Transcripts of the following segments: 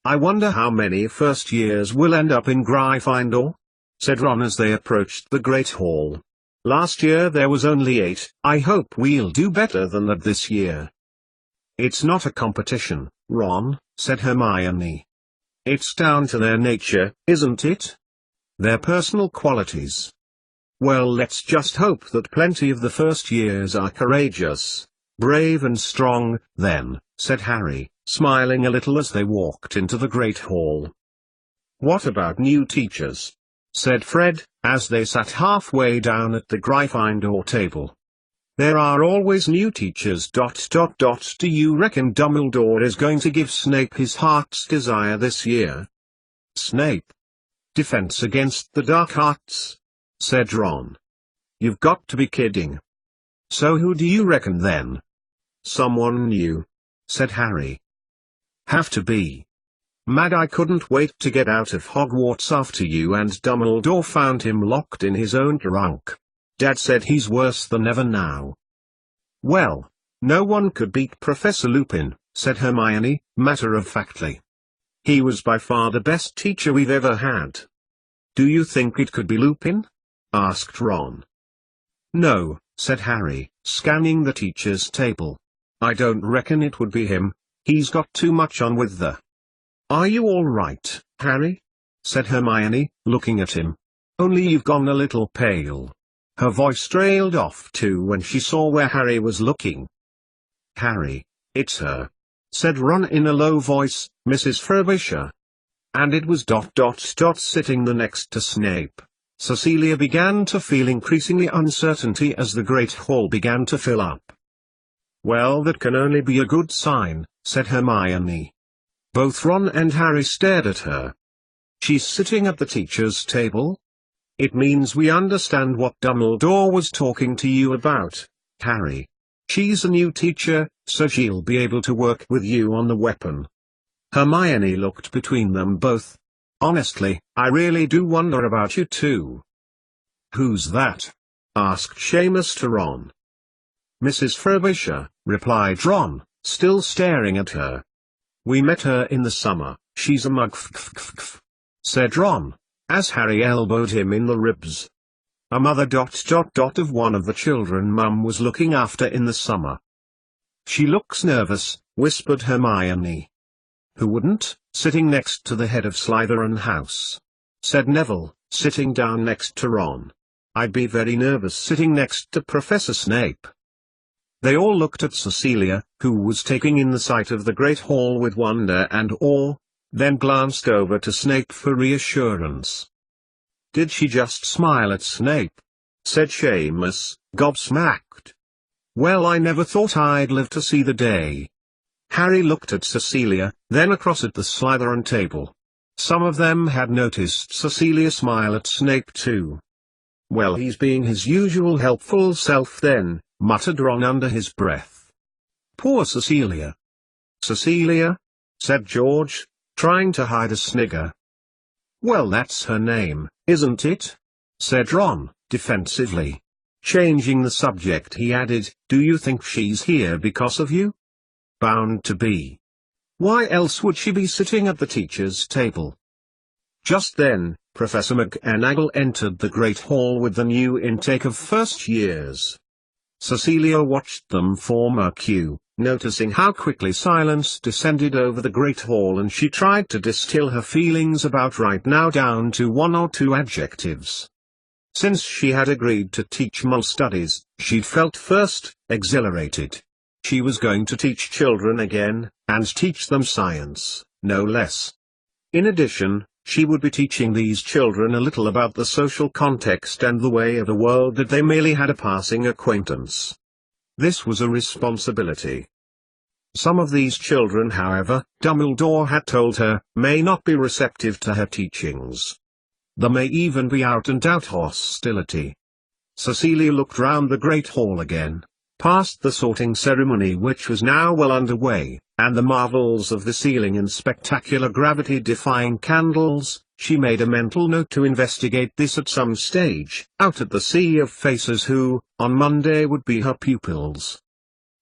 I wonder how many first years will end up in Gryffindor? Said Ron as they approached the Great Hall. Last year there was only 8, I hope we'll do better than that this year. It's not a competition, Ron, said Hermione. It's down to their nature, isn't it? Their personal qualities. Well, let's just hope that plenty of the first years are courageous, brave and strong, then, said Harry, smiling a little as they walked into the Great Hall. What about new teachers? Said Fred, as they sat halfway down at the Gryffindor table. There are always new teachers. Do you reckon Dumbledore is going to give Snape his heart's desire this year? Snape? Defense against the dark arts? Said Ron. You've got to be kidding. So who do you reckon then? Someone new, said Harry. Have to be. Mad, I couldn't wait to get out of Hogwarts after you and Dumbledore found him locked in his own trunk. Dad said he's worse than ever now. Well, no one could beat Professor Lupin, said Hermione, matter-of-factly. He was by far the best teacher we've ever had. Do you think it could be Lupin? Asked Ron. No, said Harry, scanning the teacher's table. I don't reckon it would be him. He's got too much on with the... Are you all right, Harry? Said Hermione, looking at him. Only you've gone a little pale. Her voice trailed off too when she saw where Harry was looking. Harry, it's her, said Ron in a low voice, Mrs. Frobisher. And it was ... sitting the next to Snape. Cecilia began to feel increasingly uncertainty as the Great Hall began to fill up. Well, that can only be a good sign, said Hermione. Both Ron and Harry stared at her. She's sitting at the teacher's table? It means we understand what Dumbledore was talking to you about, Harry. She's a new teacher, so she'll be able to work with you on the weapon. Hermione looked between them both. Honestly, I really do wonder about you two. Who's that? Asked Seamus to Ron. Mrs. Frobisher, replied Ron, still staring at her. We met her in the summer, she's a mug said Ron, as Harry elbowed him in the ribs. A mother ... of one of the children Mum was looking after in the summer. She looks nervous, whispered Hermione. Who wouldn't, sitting next to the head of Slytherin House? Said Neville, sitting down next to Ron. I'd be very nervous sitting next to Professor Snape. They all looked at Cecilia, who was taking in the sight of the Great Hall with wonder and awe, then glanced over to Snape for reassurance. Did she just smile at Snape? Said Seamus, gobsmacked. Well, I never thought I'd live to see the day. Harry looked at Cecilia, then across at the Slytherin table. Some of them had noticed Cecilia smile at Snape too. Well, he's being his usual helpful self then, muttered Ron under his breath. Poor Cecilia. Cecilia? Said George, trying to hide a snigger. Well, that's her name, isn't it? Said Ron, defensively. Changing the subject he added, do you think she's here because of you? Bound to be. Why else would she be sitting at the teacher's table? Just then, Professor McGonagall entered the Great Hall with the new intake of first years. Cecilia watched them form a queue, noticing how quickly silence descended over the Great Hall, and she tried to distill her feelings about right now down to 1 or 2 adjectives. Since she had agreed to teach Mole Studies, she'd felt first, exhilarated. She was going to teach children again, and teach them science, no less. In addition, she would be teaching these children a little about the social context and the way of the world that they merely had a passing acquaintance. This was a responsibility. Some of these children, however, Dumbledore had told her, may not be receptive to her teachings. There may even be out-and-out hostility. Cecilia looked round the Great Hall again, past the sorting ceremony which was now well underway, and the marvels of the ceiling and spectacular gravity-defying candles. She made a mental note to investigate this at some stage, out at the sea of faces who, on Monday, would be her pupils.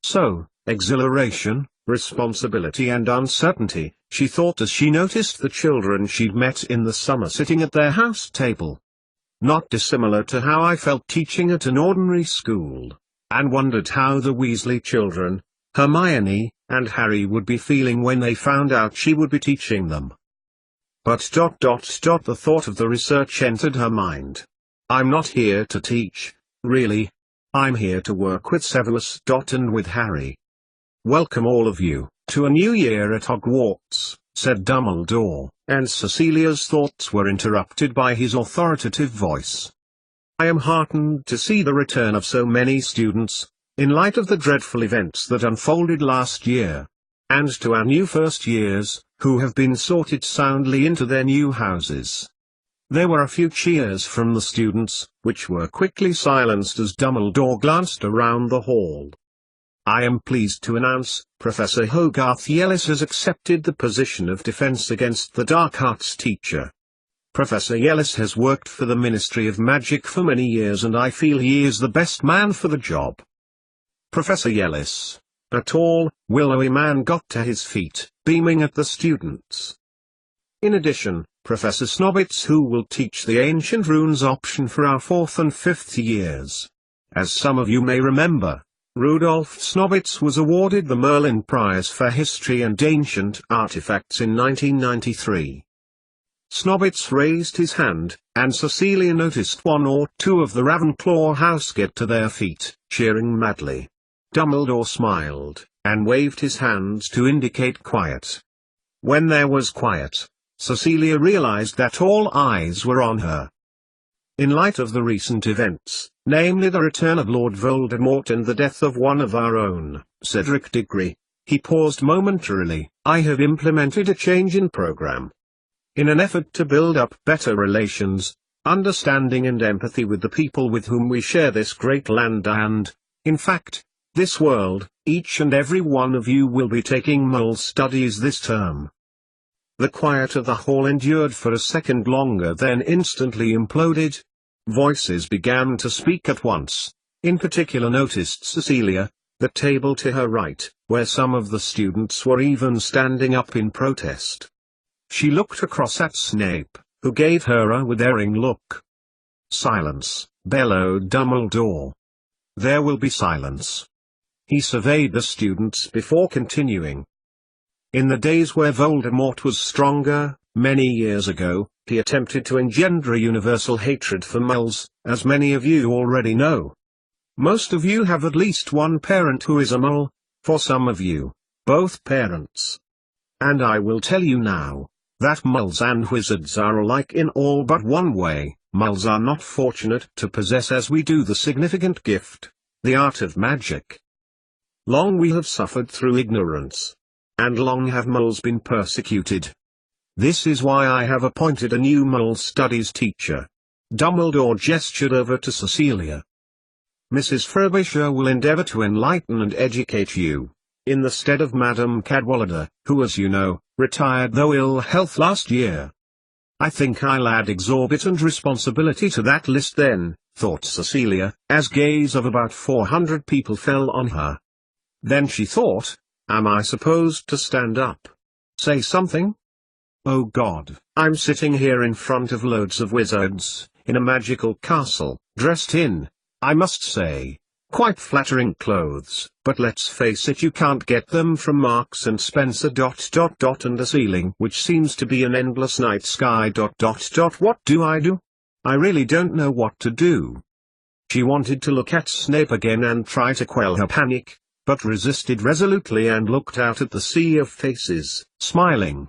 So, exhilaration, responsibility and uncertainty, she thought as she noticed the children she'd met in the summer sitting at their house table. Not dissimilar to how I felt teaching at an ordinary school, and wondered how the Weasley children, Hermione, and Harry would be feeling when they found out she would be teaching them. But the thought of the research entered her mind. I'm not here to teach, really. I'm here to work with Severus and with Harry. Welcome all of you, to a new year at Hogwarts, said Dumbledore, and Cecilia's thoughts were interrupted by his authoritative voice. I am heartened to see the return of so many students, in light of the dreadful events that unfolded last year. And to our new first years, who have been sorted soundly into their new houses. There were a few cheers from the students, which were quickly silenced as Dumbledore glanced around the hall. I am pleased to announce, Professor Hogarth Yellis has accepted the position of Defense Against the Dark Arts teacher. Professor Yellis has worked for the Ministry of Magic for many years and I feel he is the best man for the job. Professor Yellis, a tall, willowy man, got to his feet, beaming at the students. In addition, Professor Snobbits, who will teach the Ancient Runes option for our 4th and 5th years. As some of you may remember, Rudolph Snobbits was awarded the Merlin Prize for History and Ancient Artifacts in 1993. Snobbits raised his hand, and Cecilia noticed one or two of the Ravenclaw house get to their feet, cheering madly. Dumbledore smiled, and waved his hands to indicate quiet. When there was quiet, Cecilia realized that all eyes were on her. In light of the recent events, namely the return of Lord Voldemort and the death of one of our own, Cedric Diggory, he paused momentarily. I have implemented a change in program. In an effort to build up better relations, understanding and empathy with the people with whom we share this great land and, in fact, this world, each and every one of you will be taking Muggle studies this term. The quiet of the hall endured for a second longer, then instantly imploded. Voices began to speak at once. In particular noticed Cecilia, the table to her right, where some of the students were even standing up in protest. She looked across at Snape, who gave her a withering look. Silence, bellowed Dumbledore. There will be silence. He surveyed the students before continuing. In the days where Voldemort was stronger, many years ago, he attempted to engender a universal hatred for Muggles, as many of you already know. Most of you have at least one parent who is a Muggle, for some of you, both parents. And I will tell you now, that Muggles and wizards are alike in all but one way. Muggles are not fortunate to possess as we do the significant gift, the art of magic. Long we have suffered through ignorance. And long have Muggles been persecuted. This is why I have appointed a new Muggle studies teacher. Dumbledore gestured over to Cecilia. Mrs. Frobisher will endeavor to enlighten and educate you, in the stead of Madame Cadwallader, who as you know, retired though ill health last year. I think I'll add exorbitant responsibility to that list then, thought Cecilia, as gaze of about 400 people fell on her. Then she thought, am I supposed to stand up? Say something? Oh God, I'm sitting here in front of loads of wizards, in a magical castle, dressed in, I must say, quite flattering clothes, but let's face it, you can't get them from Marks and Spencer. And a ceiling which seems to be an endless night sky. What do? I really don't know what to do. She wanted to look at Snape again and try to quell her panic, but resisted resolutely and looked out at the sea of faces, smiling.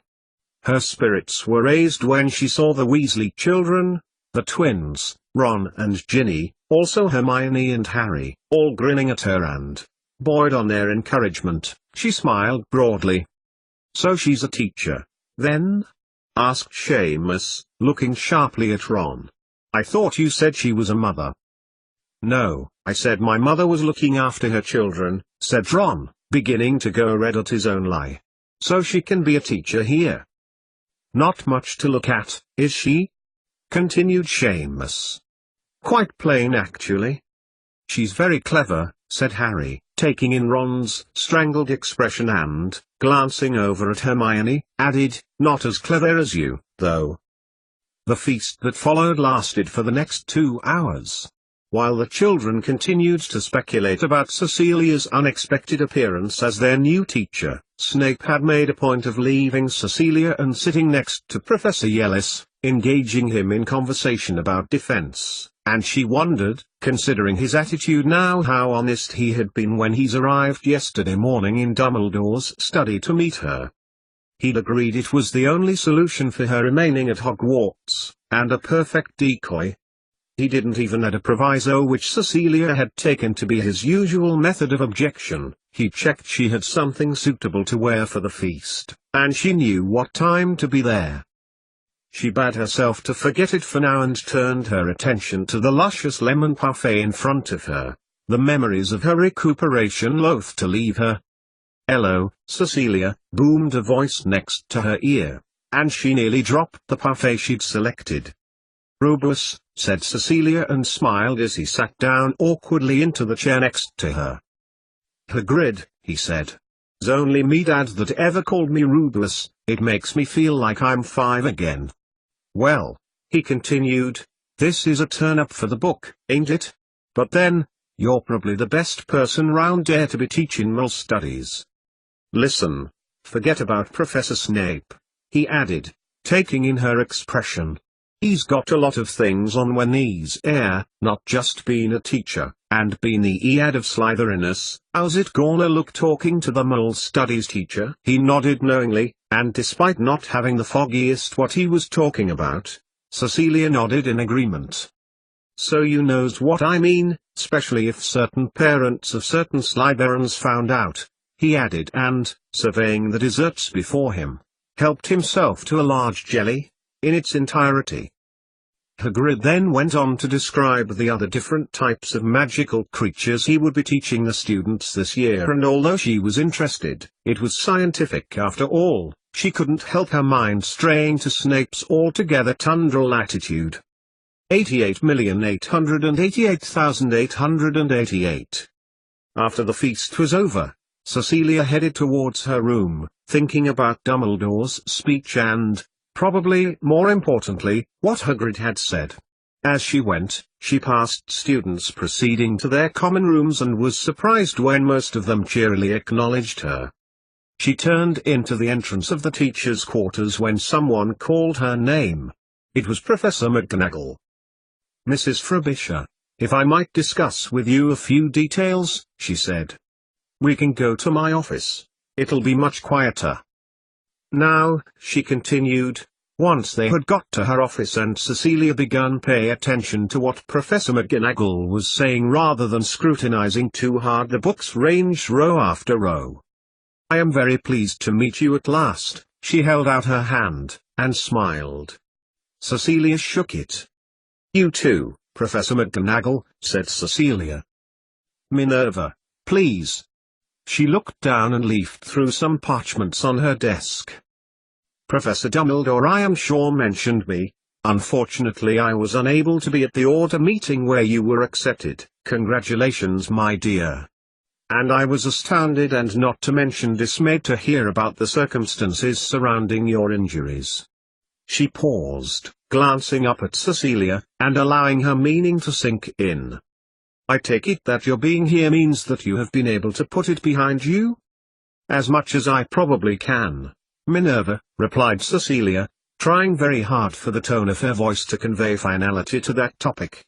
Her spirits were raised when she saw the Weasley children, the twins, Ron and Ginny, also Hermione and Harry, all grinning at her and, buoyed on their encouragement, she smiled broadly. So she's a teacher, then? Asked Seamus, looking sharply at Ron. I thought you said she was a mother. No, I said my mother was looking after her children, said Ron, beginning to go red at his own lie. So she can be a teacher here. Not much to look at, is she? Continued Seamus. Quite plain actually. She's very clever, said Harry, taking in Ron's strangled expression and, glancing over at Hermione, added, "Not as clever as you, though." The feast that followed lasted for the next 2 hours. While the children continued to speculate about Cecilia's unexpected appearance as their new teacher, Snape had made a point of leaving Cecilia and sitting next to Professor Yellis, engaging him in conversation about defense, and she wondered, considering his attitude now, how honest he had been when he's arrived yesterday morning in Dumbledore's study to meet her. He'd agreed it was the only solution for her remaining at Hogwarts, and a perfect decoy. He didn't even add a proviso which Cecilia had taken to be his usual method of objection. He checked she had something suitable to wear for the feast, and she knew what time to be there. She bade herself to forget it for now and turned her attention to the luscious lemon parfait in front of her, the memories of her recuperation loath to leave her. "Hello, Cecilia," boomed a voice next to her ear, and she nearly dropped the parfait she'd selected. "Rubeus," said Cecilia and smiled as he sat down awkwardly into the chair next to her. "Hagrid," he said. "'S only me dad that ever called me Rubeus. It makes me feel like I'm 5 again." "Well," he continued, "this is a turn-up for the book, ain't it? But then, you're probably the best person round here to be teaching Muggle studies. Listen, forget about Professor Snape," he added, taking in her expression. "He's got a lot of things on when he's here, not just being a teacher, and being the Ead of Slytherinus. How's it gonna look talking to the Muggle studies teacher?" He nodded knowingly, and despite not having the foggiest what he was talking about, Cecilia nodded in agreement. "So you knows what I mean, especially if certain parents of certain Slytherins found out," he added and, surveying the desserts before him, helped himself to a large jelly, in its entirety. Hagrid then went on to describe the other different types of magical creatures he would be teaching the students this year, and although she was interested, it was scientific after all, she couldn't help her mind straying to Snape's altogether tundral attitude. 88,888,888. After the feast was over, Cecilia headed towards her room, thinking about Dumbledore's speech and, probably more importantly, what Hagrid had said. As she went, she passed students proceeding to their common rooms and was surprised when most of them cheerily acknowledged her. She turned into the entrance of the teachers' quarters when someone called her name. It was Professor McGonagall. "Mrs. Frobisher, if I might discuss with you a few details," she said. "We can go to my office. It'll be much quieter." Now, she continued, once they had got to her office and Cecilia began pay attention to what Professor McGonagall was saying rather than scrutinizing too hard the books ranged row after row. "I am very pleased to meet you at last." She held out her hand, and smiled. Cecilia shook it. "You too, Professor McGonagall," said Cecilia. "Minerva, please." She looked down and leafed through some parchments on her desk. "Professor Dumbledore I am sure mentioned me. Unfortunately I was unable to be at the order meeting where you were accepted. Congratulations my dear. And I was astounded and not to mention dismayed to hear about the circumstances surrounding your injuries." She paused, glancing up at Cecilia, and allowing her meaning to sink in. "I take it that your being here means that you have been able to put it behind you?" "As much as I probably can, Minerva," replied Cecilia, trying very hard for the tone of her voice to convey finality to that topic.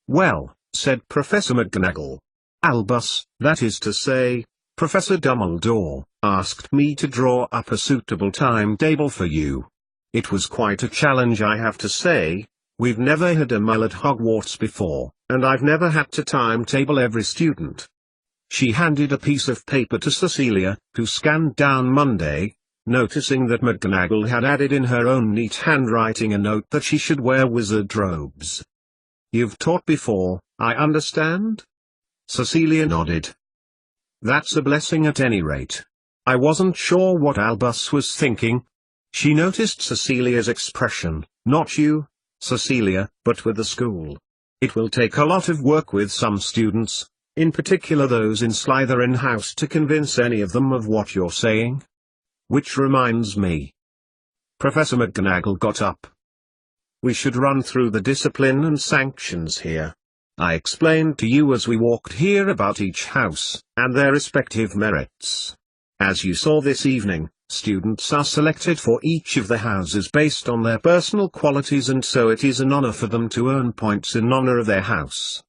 "Well," said Professor McGonagall, "Albus, that is to say, Professor Dumbledore, asked me to draw up a suitable timetable for you. It was quite a challenge I have to say. We've never had a Muggle at Hogwarts before, and I've never had to timetable every student." She handed a piece of paper to Cecilia, who scanned down Monday, noticing that McGonagall had added in her own neat handwriting a note that she should wear wizard robes. "You've taught before, I understand?" Cecilia nodded. "That's a blessing at any rate. I wasn't sure what Albus was thinking." She noticed Cecilia's expression. "Not you, Cecilia, but with the school. It will take a lot of work with some students, In particular those in Slytherin House, to convince any of them of what you're saying? Which reminds me. Professor McGonagall got up. We should run through the discipline and sanctions here. I explained to you as we walked here about each house, and their respective merits. As you saw this evening, students are selected for each of the houses based on their personal qualities, and so it is an honor for them to earn points in honor of their house.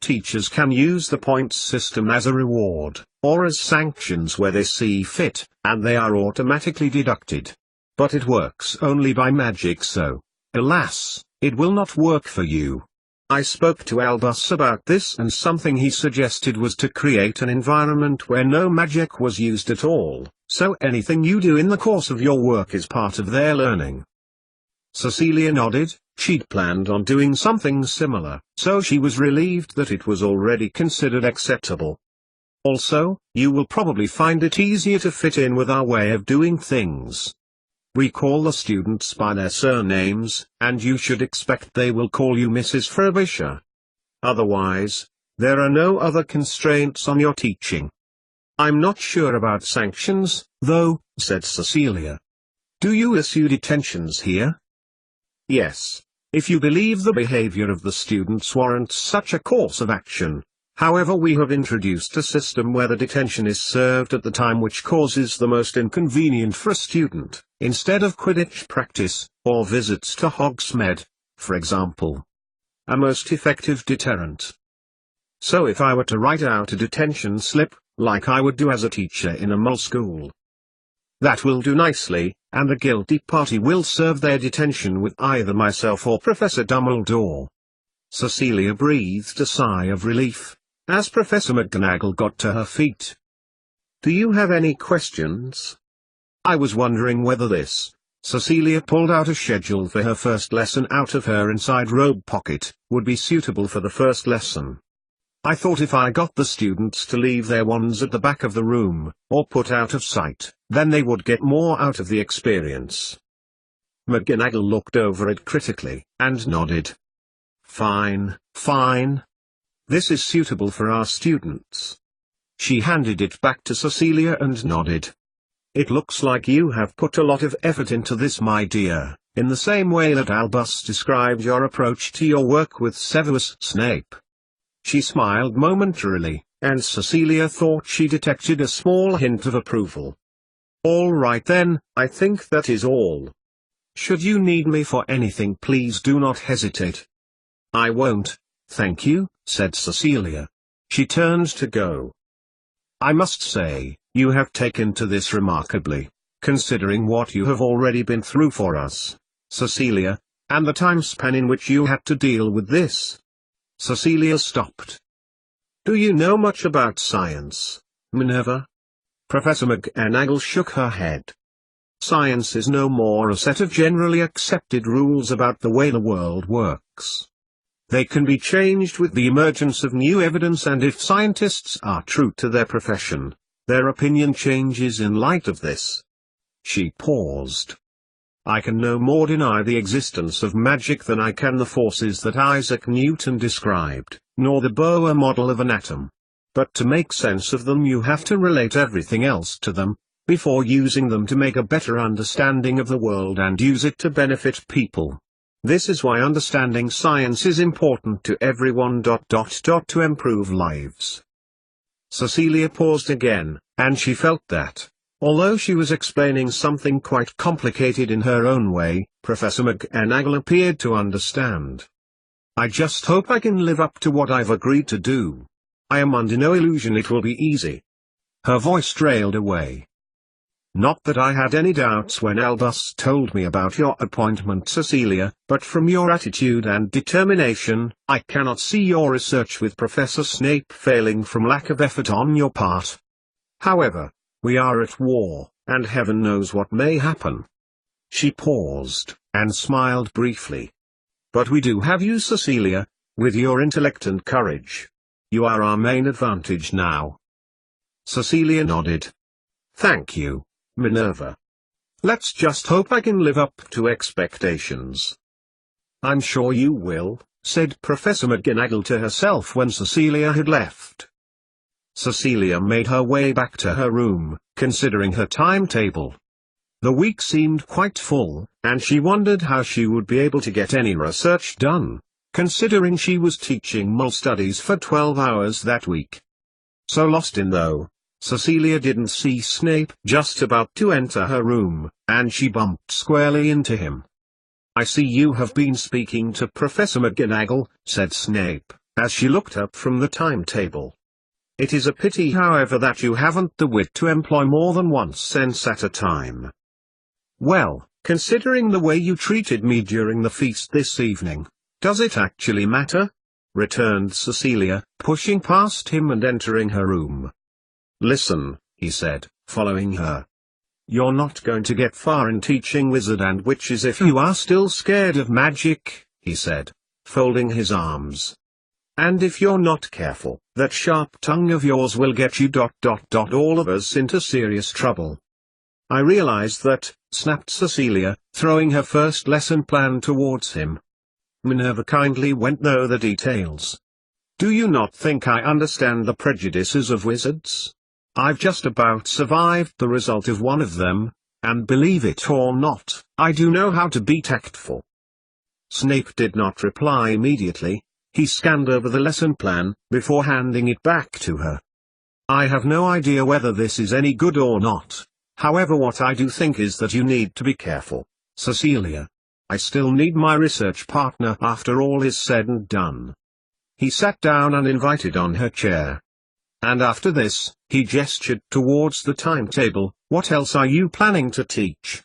Teachers can use the points system as a reward, or as sanctions where they see fit, and they are automatically deducted. But it works only by magic, so, alas, it will not work for you. I spoke to Albus about this, and something he suggested was to create an environment where no magic was used at all, so anything you do in the course of your work is part of their learning. Cecilia nodded. She'd planned on doing something similar, so she was relieved that it was already considered acceptable. Also, you will probably find it easier to fit in with our way of doing things. We call the students by their surnames, and you should expect they will call you Mrs. Frobisher. Otherwise, there are no other constraints on your teaching. I'm not sure about sanctions, though, said Cecilia. Do you issue detentions here? Yes, if you believe the behavior of the students warrants such a course of action. However, we have introduced a system where the detention is served at the time which causes the most inconvenience for a student, instead of Quidditch practice, or visits to Hogsmeade, for example. A most effective deterrent. So if I were to write out a detention slip, like I would do as a teacher in a mole school, that will do nicely, and the guilty party will serve their detention with either myself or Professor Dumbledore. Cecilia breathed a sigh of relief, as Professor McGonagall got to her feet. Do you have any questions? I was wondering whether this. Cecilia pulled out a schedule for her first lesson out of her inside robe pocket, would be suitable for the first lesson. I thought if I got the students to leave their wands at the back of the room, or put out of sight, then they would get more out of the experience. McGonagall looked over it critically, and nodded. Fine, fine. This is suitable for our students. She handed it back to Cecilia and nodded. It looks like you have put a lot of effort into this, my dear, in the same way that Albus described your approach to your work with Severus Snape. She smiled momentarily, and Cecilia thought she detected a small hint of approval. All right then, I think that is all. Should you need me for anything, please do not hesitate. I won't, thank you, said Cecilia. She turned to go. I must say, you have taken to this remarkably, considering what you have already been through for us, Cecilia, and the time span in which you had to deal with this. Cecilia stopped. Do you know much about science, Minerva? Professor McGonagall shook her head. Science is no more a set of generally accepted rules about the way the world works. They can be changed with the emergence of new evidence, and if scientists are true to their profession, their opinion changes in light of this. She paused. I can no more deny the existence of magic than I can the forces that Isaac Newton described, nor the Bohr model of an atom. But to make sense of them you have to relate everything else to them, before using them to make a better understanding of the world and use it to benefit people. This is why understanding science is important to everyone. To improve lives. Cecilia paused again, and she felt that, although she was explaining something quite complicated in her own way, Professor McGonagall appeared to understand. I just hope I can live up to what I've agreed to do. I am under no illusion it will be easy. Her voice trailed away. Not that I had any doubts when Albus told me about your appointment, Cecilia, but from your attitude and determination, I cannot see your research with Professor Snape failing from lack of effort on your part. However, we are at war, and heaven knows what may happen. She paused, and smiled briefly. But we do have you, Cecilia, with your intellect and courage. You are our main advantage now. Cecilia nodded. Thank you, Minerva. Let's just hope I can live up to expectations. I'm sure you will, said Professor McGonagall to herself when Cecilia had left. Cecilia made her way back to her room, considering her timetable. The week seemed quite full, and she wondered how she would be able to get any research done, considering she was teaching Mole studies for 12 hours that week. So lost in though, Cecilia didn't see Snape just about to enter her room, and she bumped squarely into him. "I see you have been speaking to Professor McGonagall," said Snape, as she looked up from the timetable. "It is a pity however that you haven't the wit to employ more than one sense at a time." "Well, considering the way you treated me during the feast this evening, does it actually matter?" returned Cecilia, pushing past him and entering her room. "Listen," he said, following her. "You're not going to get far in teaching wizard and witches if you are still scared of magic," he said, folding his arms. "And if you're not careful, that sharp tongue of yours will get you all of us into serious trouble." "I realize that," snapped Cecilia, throwing her first lesson plan towards him. "Minerva kindly went through the details. Do you not think I understand the prejudices of wizards? I've just about survived the result of one of them, and believe it or not, I do know how to be tactful." Snape did not reply immediately. He scanned over the lesson plan, before handing it back to her. "I have no idea whether this is any good or not. However, what I do think is that you need to be careful, Cecilia. I still need my research partner after all is said and done." He sat down uninvited on her chair. "And after this," he gestured towards the timetable, "what else are you planning to teach?"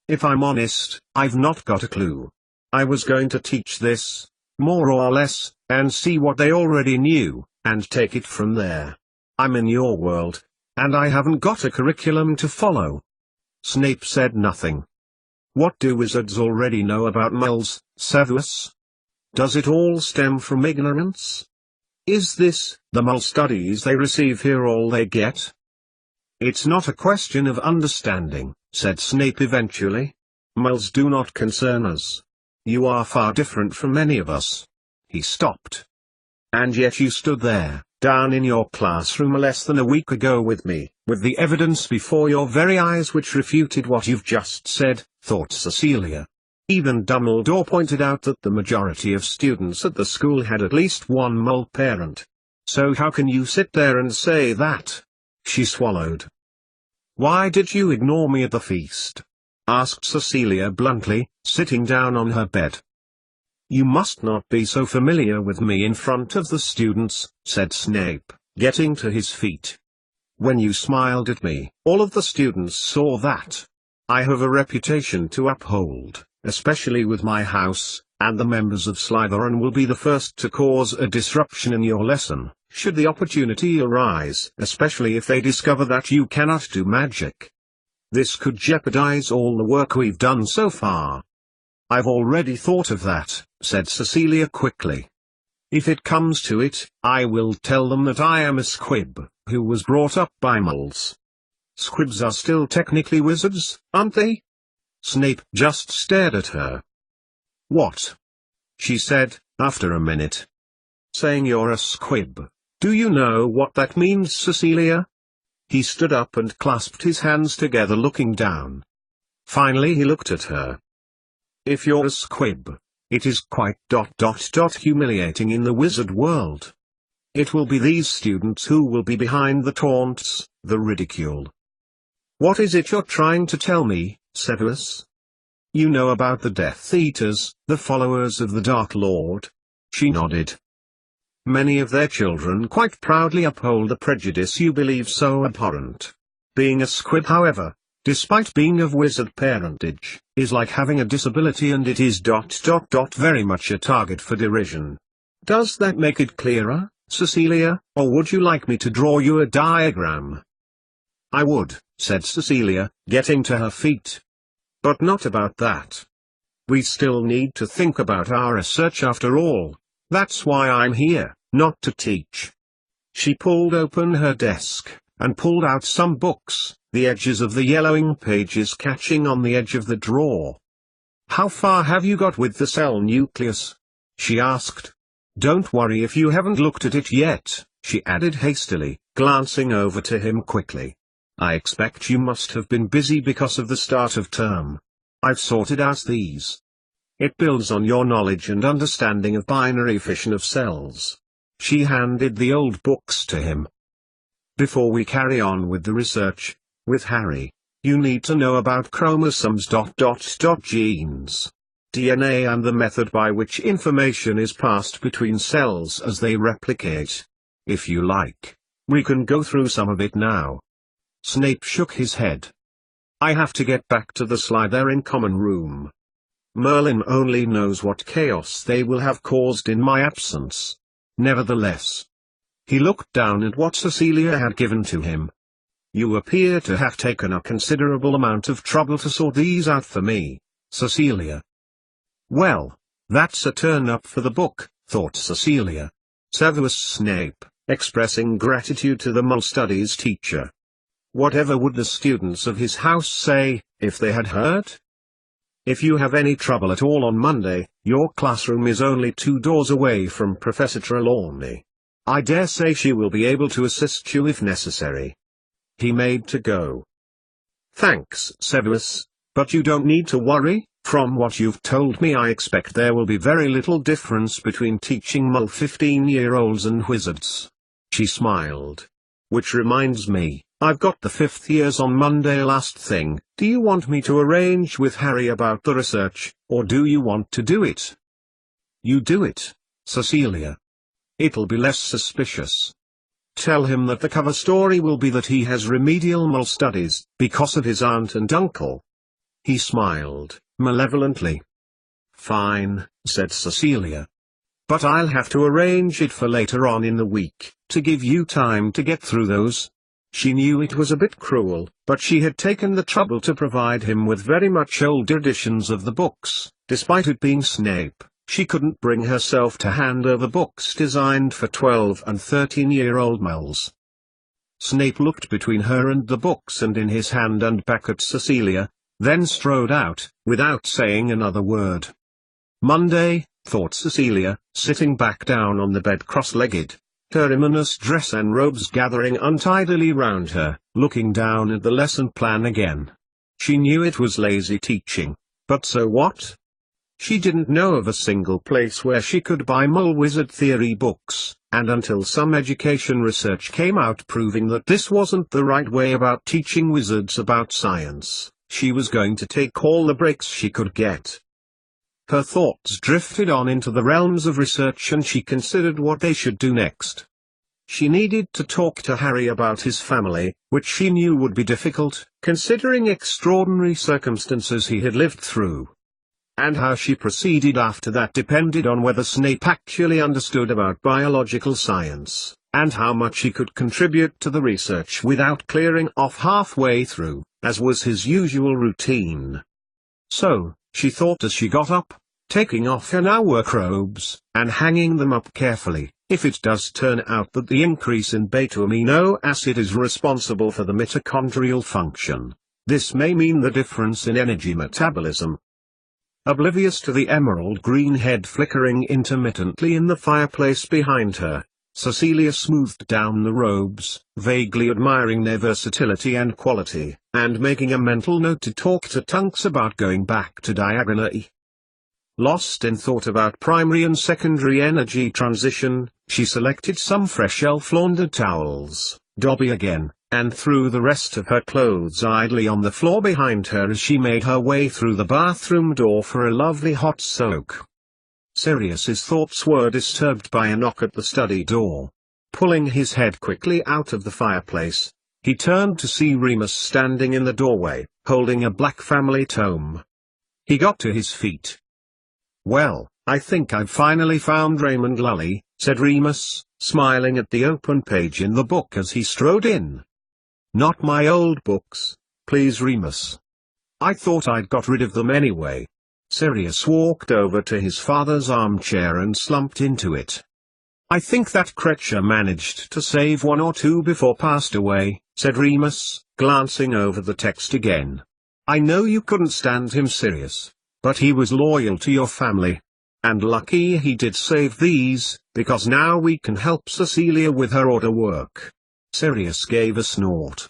"If I'm honest, I've not got a clue. I was going to teach this, more or less, and see what they already knew, and take it from there. I'm in your world, and I haven't got a curriculum to follow." Snape said nothing. "What do wizards already know about moles, Severus? Does it all stem from ignorance? Is this, the mole studies they receive here, all they get?" "It's not a question of understanding," said Snape eventually. "Moles do not concern us. You are far different from many of us." He stopped. "And yet you stood there, down in your classroom less than a week ago with me, with the evidence before your very eyes which refuted what you've just said," thought Cecilia. Even Dumbledore pointed out that the majority of students at the school had at least one mole parent. So how can you sit there and say that? She swallowed. "Why did you ignore me at the feast?" asked Cecilia bluntly, sitting down on her bed. "You must not be so familiar with me in front of the students," said Snape, getting to his feet. "When you smiled at me, all of the students saw that. I have a reputation to uphold, especially with my house, and the members of Slytherin will be the first to cause a disruption in your lesson, should the opportunity arise, especially if they discover that you cannot do magic. This could jeopardize all the work we've done so far." "I've already thought of that," said Cecilia quickly. "If it comes to it, I will tell them that I am a squib, who was brought up by moles." "Squibs are still technically wizards, aren't they?" Snape just stared at her. "What?" she said, after a minute. "Saying you're a squib. Do you know what that means, Cecilia?" He stood up and clasped his hands together, looking down. Finally he looked at her. "If you're a squib, it is quite humiliating in the wizard world. It will be these students who will be behind the taunts, the ridicule." "What is it you're trying to tell me, Severus? You know about the Death Eaters, the followers of the Dark Lord?" She nodded. "Many of their children quite proudly uphold the prejudice you believe so abhorrent. Being a squib, however, despite being of wizard parentage, is like having a disability, and it is very much a target for derision. Does that make it clearer, Cecilia, or would you like me to draw you a diagram?" "I would," said Cecilia, getting to her feet. "But not about that. We still need to think about our research after all. That's why I'm here, not to teach." She pulled open her desk, and pulled out some books, the edges of the yellowing pages catching on the edge of the drawer. "How far have you got with the cell nucleus?" she asked. "Don't worry if you haven't looked at it yet," she added hastily, glancing over to him quickly. I expect you must have been busy because of the start of term. I've sorted out these. It builds on your knowledge and understanding of binary fission of cells. She handed the old books to him. Before we carry on with the research, with Harry, you need to know about chromosomes. Genes, DNA, and the method by which information is passed between cells as they replicate. If you like, we can go through some of it now. Snape shook his head. I have to get back to the Slytherin common room. Merlin only knows what chaos they will have caused in my absence. Nevertheless, he looked down at what Cecilia had given to him. You appear to have taken a considerable amount of trouble to sort these out for me, Cecilia. Well, that's a turn-up for the book, thought Cecilia. Severus Snape, expressing gratitude to the Mole Studies teacher. Whatever would the students of his house say, if they had heard? If you have any trouble at all on Monday, your classroom is only 2 doors away from Professor Trelawney. I dare say she will be able to assist you if necessary. He made to go. Thanks, Severus, but you don't need to worry. From what you've told me, I expect there will be very little difference between teaching Mole 15-year-olds and wizards. She smiled. Which reminds me, I've got the 5th years on Monday last thing. Do you want me to arrange with Harry about the research, or do you want to do it? You do it, Cecilia. It'll be less suspicious. Tell him that the cover story will be that he has remedial Mole studies, because of his aunt and uncle. He smiled, malevolently. Fine, said Cecilia. But I'll have to arrange it for later on in the week, to give you time to get through those. She knew it was a bit cruel, but she had taken the trouble to provide him with very much older editions of the books. Despite it being Snape, she couldn't bring herself to hand over books designed for 12- and 13-year-old moles. Snape looked between her and the books and in his hand and back at Cecilia, then strode out, without saying another word. Monday, thought Cecilia, sitting back down on the bed cross-legged, her ominous dress and robes gathering untidily round her, looking down at the lesson plan again. She knew it was lazy teaching, but so what? She didn't know of a single place where she could buy Mole Wizard theory books, and until some education research came out proving that this wasn't the right way about teaching wizards about science, she was going to take all the breaks she could get. Her thoughts drifted on into the realms of research and she considered what they should do next. She needed to talk to Harry about his family, which she knew would be difficult, considering extraordinary circumstances he had lived through. And how she proceeded after that depended on whether Snape actually understood about biological science, and how much he could contribute to the research without clearing off halfway through, as was his usual routine. So, she thought as she got up, taking off her now work robes, and hanging them up carefully, if it does turn out that the increase in beta-amino acid is responsible for the mitochondrial function, this may mean the difference in energy metabolism. Oblivious to the emerald green head flickering intermittently in the fireplace behind her, Cecilia smoothed down the robes, vaguely admiring their versatility and quality, and making a mental note to talk to Tunks about going back to Diagon A. Lost in thought about primary and secondary energy transition, she selected some fresh elf-laundered towels, Dobby again, and threw the rest of her clothes idly on the floor behind her as she made her way through the bathroom door for a lovely hot soak. Sirius's thoughts were disturbed by a knock at the study door. Pulling his head quickly out of the fireplace, he turned to see Remus standing in the doorway, holding a black family tome. He got to his feet. "Well, I think I've finally found Raymond Lully," said Remus, smiling at the open page in the book as he strode in. "Not my old books, please, Remus. I thought I'd got rid of them anyway." Sirius walked over to his father's armchair and slumped into it. "I think that creature managed to save one or two before passed away," said Remus, glancing over the text again. "I know you couldn't stand him, Sirius, but he was loyal to your family. And lucky he did save these, because now we can help Cecilia with her order work." Sirius gave a snort.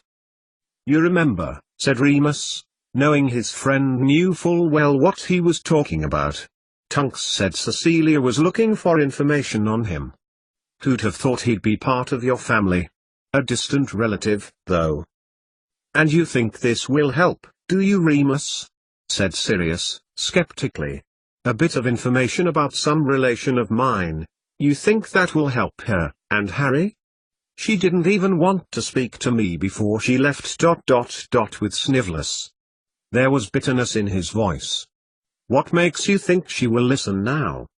"You remember," said Remus, knowing his friend knew full well what he was talking about. "Tunks said Cecilia was looking for information on him. Who'd have thought he'd be part of your family? A distant relative, though." "And you think this will help, do you, Remus?" said Sirius, skeptically. "A bit of information about some relation of mine. You think that will help her, and Harry? She didn't even want to speak to me before she left. With Snivellus." There was bitterness in his voice. "What makes you think she will listen now?"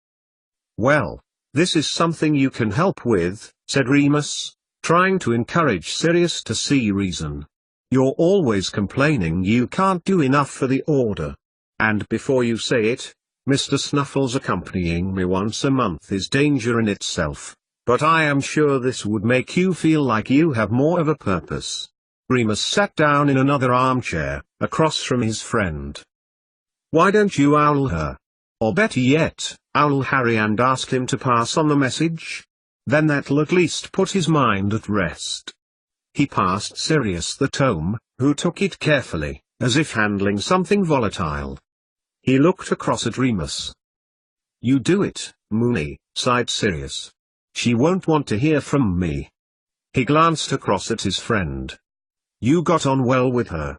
"Well, this is something you can help with," said Remus, trying to encourage Sirius to see reason. "You're always complaining you can't do enough for the order. And before you say it, Mr. Snuffles accompanying me once a month is danger in itself. But I am sure this would make you feel like you have more of a purpose." Remus sat down in another armchair, across from his friend. "Why don't you owl her? Or better yet, owl Harry and ask him to pass on the message? Then that'll at least put his mind at rest." He passed Sirius the tome, who took it carefully, as if handling something volatile. He looked across at Remus. "You do it, Moony," sighed Sirius. "She won't want to hear from me." He glanced across at his friend. "You got on well with her?"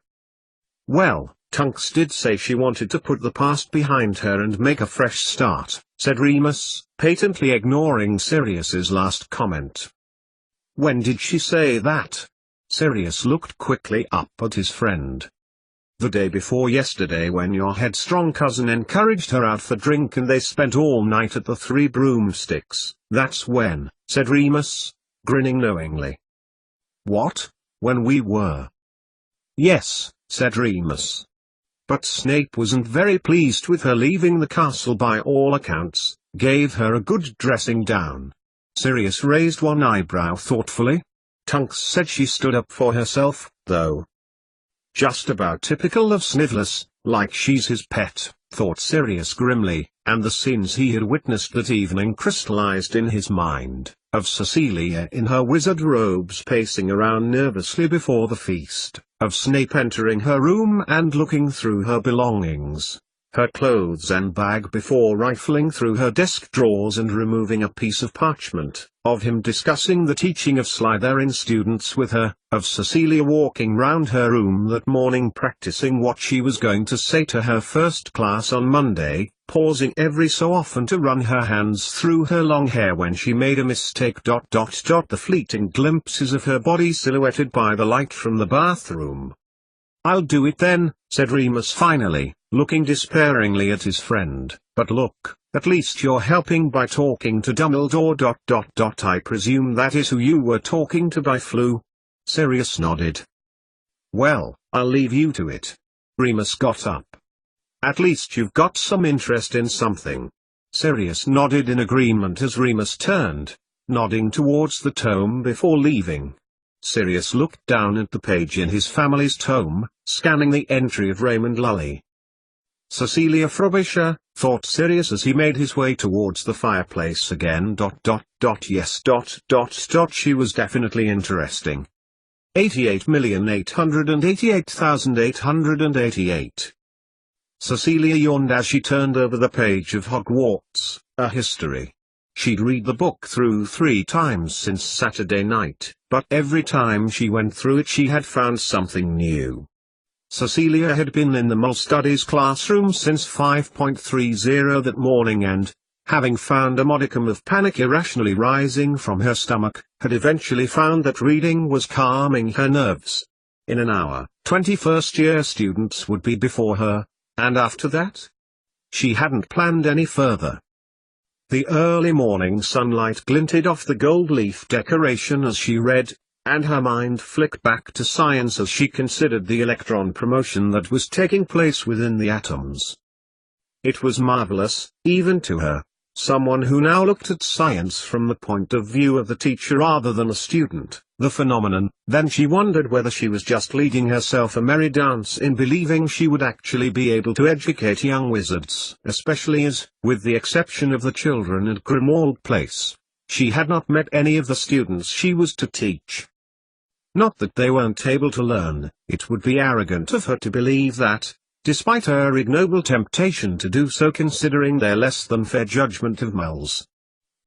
"Well, Tunks did say she wanted to put the past behind her and make a fresh start," said Remus, patently ignoring Sirius's last comment. "When did she say that?" Sirius looked quickly up at his friend. "The day before yesterday, when your headstrong cousin encouraged her out for drink and they spent all night at the Three Broomsticks. That's when," said Remus, grinning knowingly. "What? When we were?" "Yes," said Remus. "But Snape wasn't very pleased with her leaving the castle by all accounts, gave her a good dressing down." Sirius raised one eyebrow thoughtfully. "Tunks said she stood up for herself, though." "Just about typical of Snivellus, like she's his pet," thought Sirius grimly, and the scenes he had witnessed that evening crystallized in his mind, of Cecilia in her wizard robes pacing around nervously before the feast, of Snape entering her room and looking through her belongings, her clothes and bag before rifling through her desk drawers and removing a piece of parchment, of him discussing the teaching of Slytherin students with her, of Cecilia walking round her room that morning practicing what she was going to say to her first class on Monday, pausing every so often to run her hands through her long hair when she made a mistake. The fleeting glimpses of her body silhouetted by the light from the bathroom. "I'll do it then," said Remus finally, looking despairingly at his friend. "But look, at least you're helping by talking to Dumbledore. I presume that is who you were talking to by Flu?" Sirius nodded. "Well, I'll leave you to it." Remus got up. "At least you've got some interest in something." Sirius nodded in agreement as Remus turned, nodding towards the tome before leaving. Sirius looked down at the page in his family's tome, scanning the entry of Raymond Lully. Cecilia Frobisher, thought Sirius as he made his way towards the fireplace again. Yes. She was definitely interesting. 88,888,888. Cecilia yawned as she turned over the page of Hogwarts, A History. She'd read the book through 3 times since Saturday night, but every time she went through it she had found something new. Cecilia had been in the Mole Studies classroom since 5.30 that morning and, having found a modicum of panic irrationally rising from her stomach, had eventually found that reading was calming her nerves. In an hour, 21st-year students would be before her, and after that? She hadn't planned any further. The early morning sunlight glinted off the gold leaf decoration as she read, and her mind flicked back to science as she considered the electron promotion that was taking place within the atoms. It was marvelous, even to her, someone who now looked at science from the point of view of the teacher rather than a student, the phenomenon. Then she wondered whether she was just leading herself a merry dance in believing she would actually be able to educate young wizards, especially as, with the exception of the children at Grimmauld Place, she had not met any of the students she was to teach. Not that they weren't able to learn, it would be arrogant of her to believe that, despite her ignoble temptation to do so considering their less than fair judgment of moles.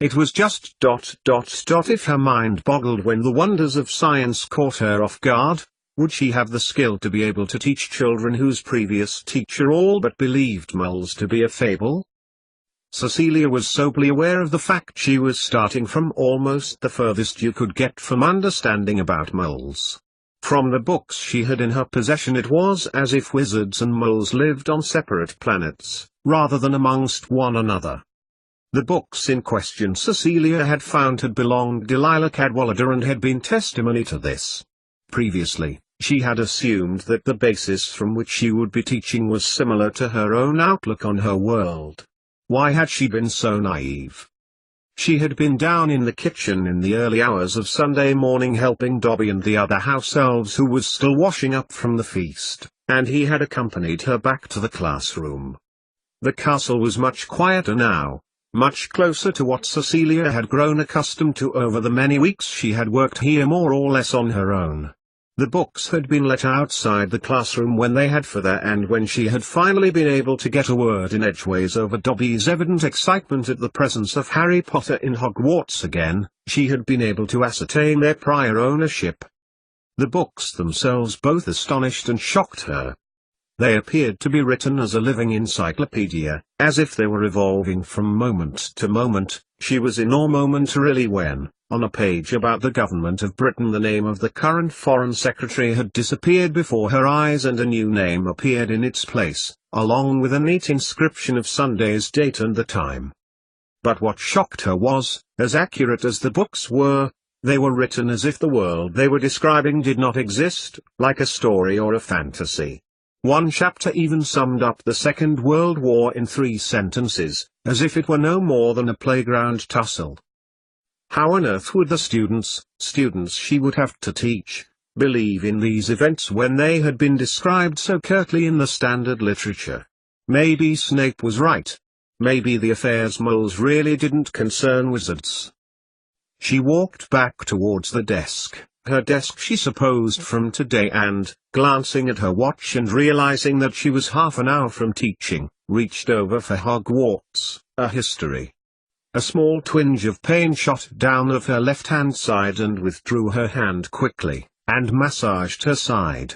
It was just ... if her mind boggled when the wonders of science caught her off guard, would she have the skill to be able to teach children whose previous teacher all but believed moles to be a fable? Cecilia was soberly aware of the fact she was starting from almost the furthest you could get from understanding about moles. From the books she had in her possession it was as if wizards and moles lived on separate planets, rather than amongst one another. The books in question Cecilia had found had belonged to Lila Cadwallader and had been testimony to this. Previously, she had assumed that the basis from which she would be teaching was similar to her own outlook on her world. Why had she been so naive? She had been down in the kitchen in the early hours of Sunday morning helping Dobby and the other house elves who was still washing up from the feast, and he had accompanied her back to the classroom. The castle was much quieter now, much closer to what Cecilia had grown accustomed to over the many weeks she had worked here more or less on her own. The books had been let outside the classroom when they had for her, and when she had finally been able to get a word in edgeways over Dobby's evident excitement at the presence of Harry Potter in Hogwarts again, she had been able to ascertain their prior ownership. The books themselves both astonished and shocked her. They appeared to be written as a living encyclopedia, as if they were evolving from moment to moment. She was in awe momentarily when, on a page about the government of Britain, the name of the current Foreign Secretary had disappeared before her eyes and a new name appeared in its place, along with a neat inscription of Sunday's date and the time. But what shocked her was, as accurate as the books were, they were written as if the world they were describing did not exist, like a story or a fantasy. One chapter even summed up the Second World War in 3 sentences, as if it were no more than a playground tussle. How on earth would the students she would have to teach, believe in these events when they had been described so curtly in the standard literature? Maybe Snape was right. Maybe the affairs moles really didn't concern wizards. She walked back towards the desk, her desk she supposed from today, and, glancing at her watch and realizing that she was half an hour from teaching, reached over for Hogwarts, a history. A small twinge of pain shot down of her left-hand side and withdrew her hand quickly, and massaged her side.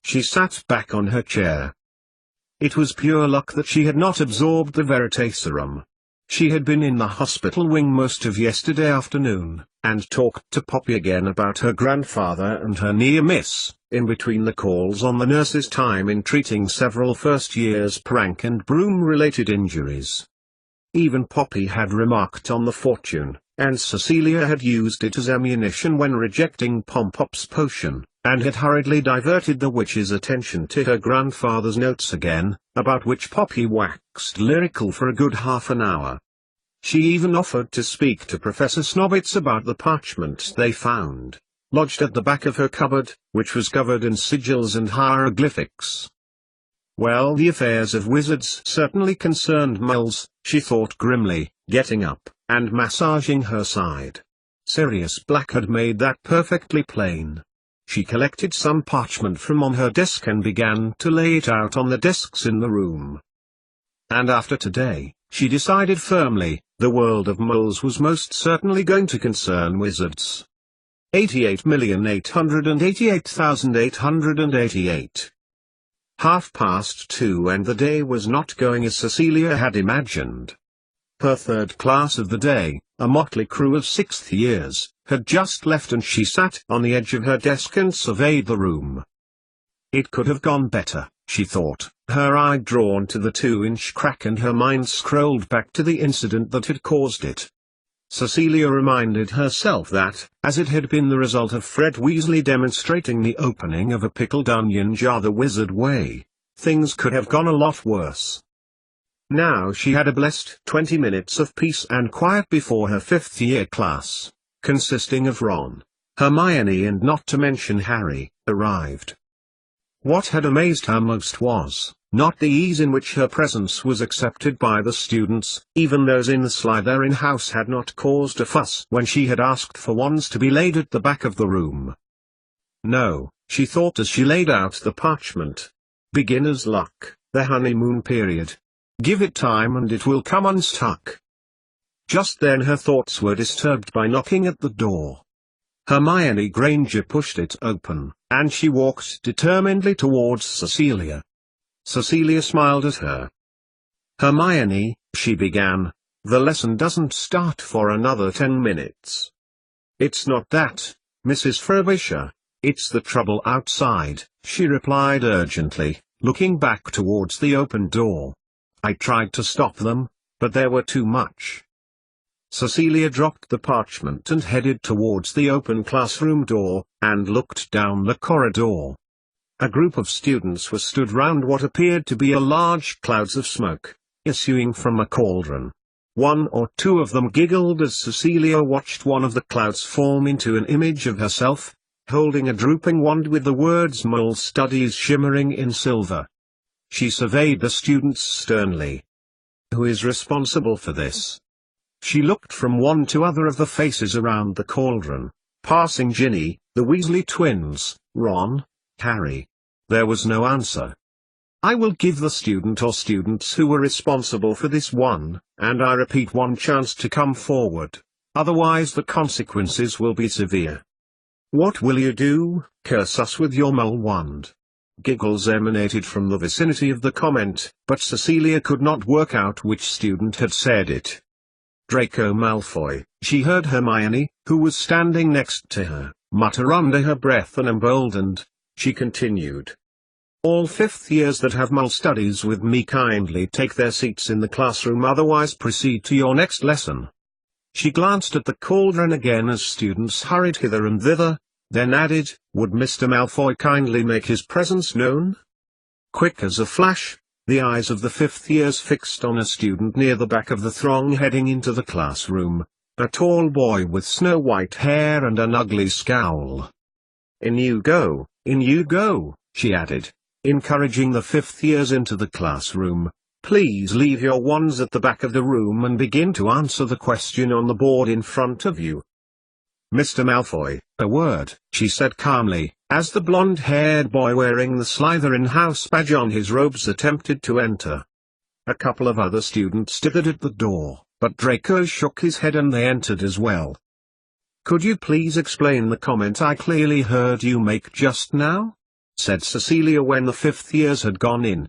She sat back on her chair. It was pure luck that she had not absorbed the Veritaserum. She had been in the hospital wing most of yesterday afternoon, and talked to Poppy again about her grandfather and her near miss, in between the calls on the nurse's time in treating several first-years prank and broom-related injuries. Even Poppy had remarked on the fortune, and Cecilia had used it as ammunition when rejecting Pom-Pop's potion, and had hurriedly diverted the witch's attention to her grandfather's notes again, about which Poppy waxed lyrical for a good half an hour. She even offered to speak to Professor Snobbits about the parchment they found, lodged at the back of her cupboard, which was covered in sigils and hieroglyphics. Well, the affairs of wizards certainly concerned moles, she thought grimly, getting up, and massaging her side. Sirius Black had made that perfectly plain. She collected some parchment from on her desk and began to lay it out on the desks in the room. And after today, she decided firmly, the world of moles was most certainly going to concern wizards. 88,888,888. 2:30 and the day was not going as Cecilia had imagined. Her third class of the day, a motley crew of 6th years, had just left and she sat on the edge of her desk and surveyed the room. It could have gone better, she thought, her eye drawn to the 2-inch crack and her mind scrolled back to the incident that had caused it. Cecilia reminded herself that, as it had been the result of Fred Weasley demonstrating the opening of a pickled onion jar the wizard way, things could have gone a lot worse. Now she had a blessed 20 minutes of peace and quiet before her 5th-year class, consisting of Ron, Hermione and not to mention Harry, arrived. What had amazed her most was, not the ease in which her presence was accepted by the students. Even those in the Slytherin house had not caused a fuss when she had asked for wands to be laid at the back of the room. No, she thought as she laid out the parchment. Beginner's luck, the honeymoon period. Give it time and it will come unstuck. Just then her thoughts were disturbed by knocking at the door. Hermione Granger pushed it open, and she walked determinedly towards Cecilia. Cecilia smiled at her. "Hermione," she began, "the lesson doesn't start for another 10 minutes. "It's not that, Mrs. Frobisher, it's the trouble outside," she replied urgently, looking back towards the open door. "I tried to stop them, but there were too much." Cecilia dropped the parchment and headed towards the open classroom door, and looked down the corridor. A group of students were stood round what appeared to be a large clouds of smoke, issuing from a cauldron. One or two of them giggled as Cecilia watched one of the clouds form into an image of herself, holding a drooping wand with the words Mole Studies shimmering in silver. She surveyed the students sternly. "Who is responsible for this?" She looked from one to other of the faces around the cauldron, passing Ginny, the Weasley twins, Ron, Harry. There was no answer. "I will give the student or students who were responsible for this one, and I repeat one chance to come forward, otherwise the consequences will be severe." "What will you do? Curse us with your mole wand?" Giggles emanated from the vicinity of the comment, but Cecilia could not work out which student had said it. "Draco Malfoy," she heard Hermione, who was standing next to her, mutter under her breath, and emboldened, she continued. "All fifth years that have mole studies with me kindly take their seats in the classroom, otherwise proceed to your next lesson." She glanced at the cauldron again as students hurried hither and thither, then added, "Would Mr. Malfoy kindly make his presence known?" Quick as a flash, the eyes of the fifth years fixed on a student near the back of the throng heading into the classroom, a tall boy with snow-white hair and an ugly scowl. In you go," she added, encouraging the fifth years into the classroom. "Please leave your wands at the back of the room and begin to answer the question on the board in front of you." "Mr. Malfoy, a word," she said calmly, as the blonde-haired boy wearing the Slytherin house badge on his robes attempted to enter. A couple of other students dithered at the door, but Draco shook his head and they entered as well. "Could you please explain the comment I clearly heard you make just now?" said Cecilia when the fifth years had gone in.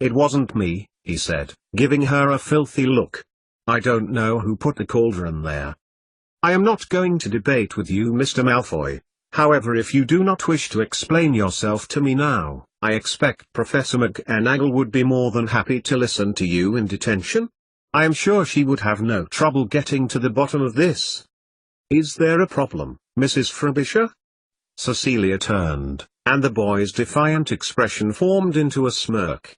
"It wasn't me," he said, giving her a filthy look. "I don't know who put the cauldron there. I am not going to debate with you, Mr. Malfoy. However, if you do not wish to explain yourself to me now, I expect Professor McGonagall would be more than happy to listen to you in detention. I am sure she would have no trouble getting to the bottom of this. Is there a problem, Mrs. Frobisher?" Cecilia turned, and the boy's defiant expression formed into a smirk.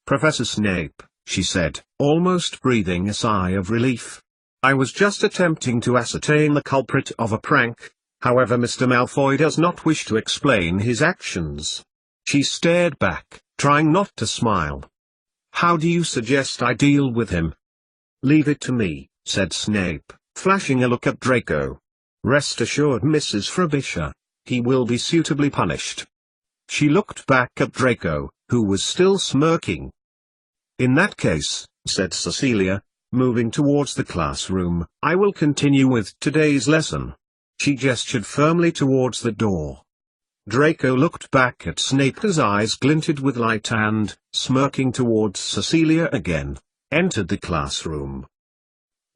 "Professor Snape," she said, almost breathing a sigh of relief. "I was just attempting to ascertain the culprit of a prank. However, Mr. Malfoy does not wish to explain his actions." She stared back, trying not to smile. "How do you suggest I deal with him?" "Leave it to me," said Snape, flashing a look at Draco. "Rest assured, Mrs. Frobisher, he will be suitably punished." She looked back at Draco, who was still smirking. "In that case," said Cecilia, moving towards the classroom, "I will continue with today's lesson." She gestured firmly towards the door. Draco looked back at Snape, his eyes glinted with light, and, smirking towards Cecilia again, entered the classroom.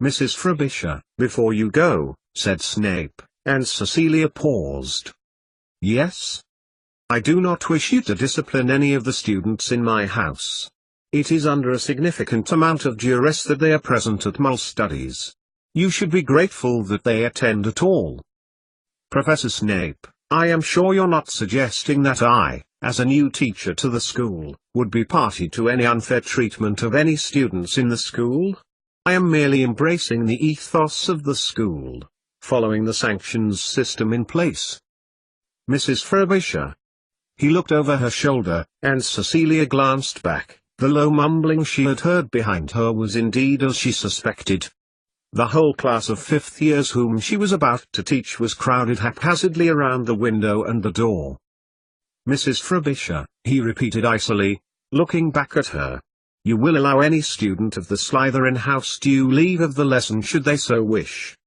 "Mrs. Frobisher, before you go," said Snape, and Cecilia paused. "Yes? I do not wish you to discipline any of the students in my house. It is under a significant amount of duress that they are present at mole studies. You should be grateful that they attend at all." "Professor Snape, I am sure you're not suggesting that I, as a new teacher to the school, would be party to any unfair treatment of any students in the school? I am merely embracing the ethos of the school, following the sanctions system in place." "Mrs. Frobisher," He looked over her shoulder, and Cecilia glanced back. The low mumbling she had heard behind her was indeed as she suspected. The whole class of 5th years whom she was about to teach was crowded haphazardly around the window and the door. "Mrs. Frobisher," he repeated icily, looking back at her. "You will allow any student of the Slytherin house due leave of the lesson should they so wish."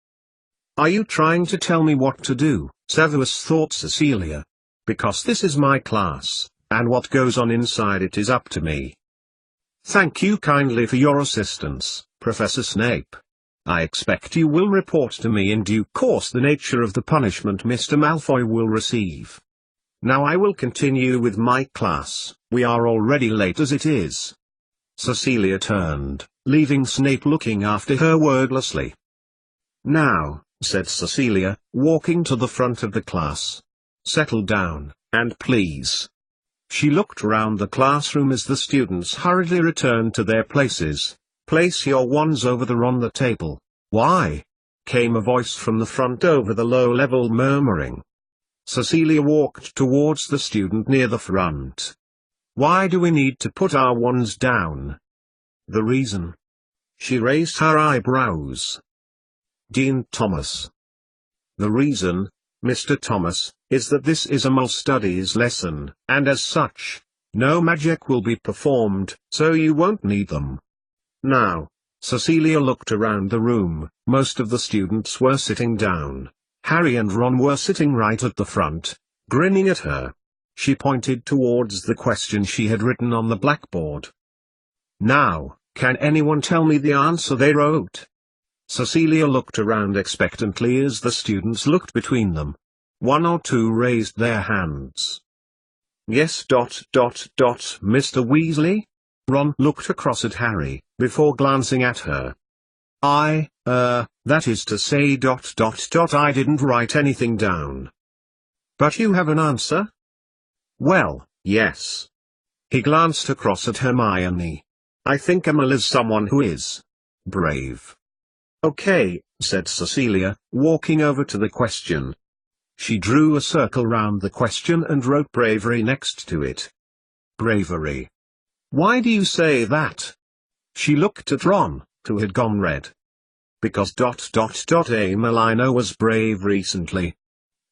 "Are you trying to tell me what to do?" Severus thought Cecilia. "Because this is my class, and what goes on inside it is up to me." "Thank you kindly for your assistance, Professor Snape. I expect you will report to me in due course the nature of the punishment Mr. Malfoy will receive. Now I will continue with my class, we are already late as it is." Cecilia turned, leaving Snape looking after her wordlessly. "Now," said Cecilia, walking to the front of the class. "Settle down, and please." She looked round the classroom as the students hurriedly returned to their places. "Place your wands over there on the table." "Why?" came a voice from the front over the low-level murmuring. Cecilia walked towards the student near the front. "Why do we need to put our wands down?" "The reason?" She raised her eyebrows. "Dean Thomas." "The reason, Mr. Thomas, is that this is a Mole Studies lesson, and as such, no magic will be performed, so you won't need them. Now." Cecilia looked around the room. Most of the students were sitting down. Harry and Ron were sitting right at the front, grinning at her. She pointed towards the question she had written on the blackboard. "Now, can anyone tell me the answer they wrote?" Cecilia looked around expectantly as the students looked between them. One or two raised their hands. "Yes. Mr. Weasley?" Ron looked across at Harry, before glancing at her. That is to say ... I didn't write anything down." "But you have an answer?" "Well, yes." He glanced across at Hermione. "I think Emil is someone who is brave." "Okay," said Cecilia, walking over to the question. She drew a circle round the question and wrote bravery next to it. "Bravery. Why do you say that?" She looked at Ron, who had gone red. "Because ... Emil I know was brave recently."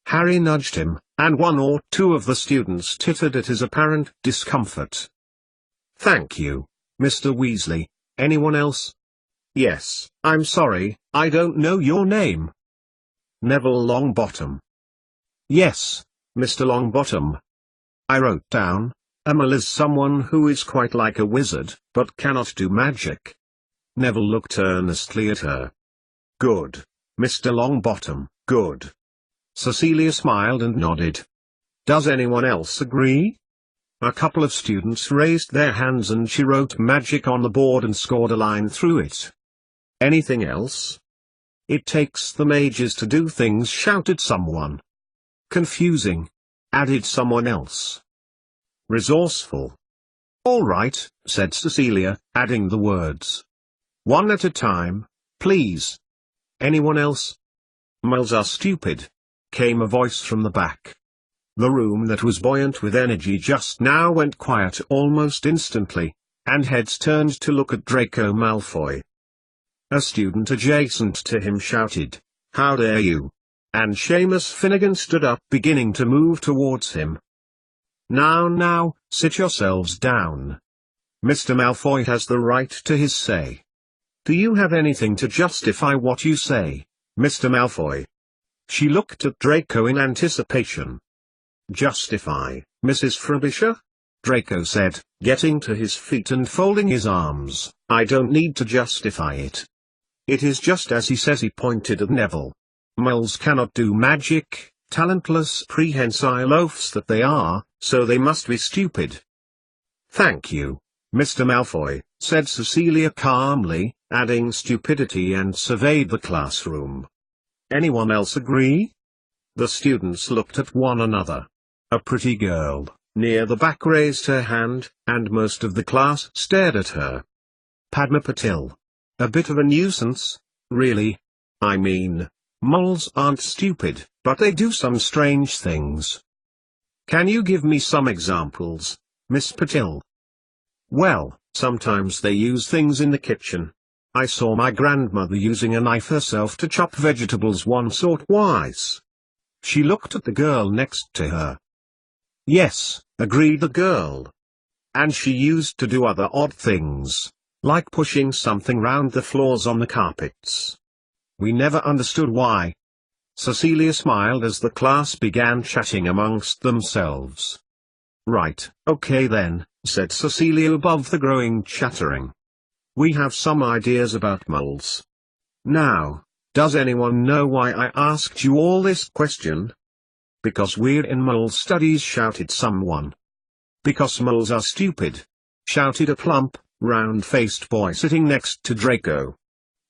Harry nudged him, and one or two of the students tittered at his apparent discomfort. "Thank you, Mr. Weasley. Anyone else?" "Yes, I'm sorry, I don't know your name." "Neville Longbottom." "Yes, Mr. Longbottom. I wrote down, Emil is someone who is quite like a wizard, but cannot do magic." Neville looked earnestly at her. "Good, Mr. Longbottom, good." Cecilia smiled and nodded. "Does anyone else agree?" A couple of students raised their hands and she wrote magic on the board and scored a line through it. "Anything else?" "It takes the mages to do things," shouted someone. "Confusing," added someone else. "Resourceful." "All right," said Cecilia, adding the words. "One at a time, please." "Anyone else?" "Moles are stupid," came a voice from the back. The room that was buoyant with energy just now went quiet almost instantly, and heads turned to look at Draco Malfoy. A student adjacent to him shouted, "How dare you!" and Seamus Finnegan stood up, beginning to move towards him. Now, sit yourselves down. Mr. Malfoy has the right to his say. Do you have anything to justify what you say, Mr. Malfoy?" She looked at Draco in anticipation. "Justify, Mrs. Frobisher?" Draco said, getting to his feet and folding his arms. "I don't need to justify it. It is just as he says." He pointed at Neville. "Moles cannot do magic, talentless prehensile oafs that they are, so they must be stupid." "Thank you, Mr. Malfoy," said Cecilia calmly, adding stupidity, and surveyed the classroom. "Anyone else agree?" The students looked at one another. A pretty girl, near the back, raised her hand, and most of the class stared at her. Padma Patil. A bit of a nuisance, really. I mean, moles aren't stupid, but they do some strange things. Can you give me some examples, Miss Patil? Well, sometimes they use things in the kitchen. I saw my grandmother using a knife herself to chop vegetables once or twice. She looked at the girl next to her. Yes, agreed the girl. And she used to do other odd things, like pushing something round the floors on the carpets. We never understood why. Cecilia smiled as the class began chatting amongst themselves. Right, okay then, said Cecilia above the growing chattering. We have some ideas about moles. Now, does anyone know why I asked you all this question? Because we're in mole studies, shouted someone. Because moles are stupid, shouted a plump, round-faced boy sitting next to Draco.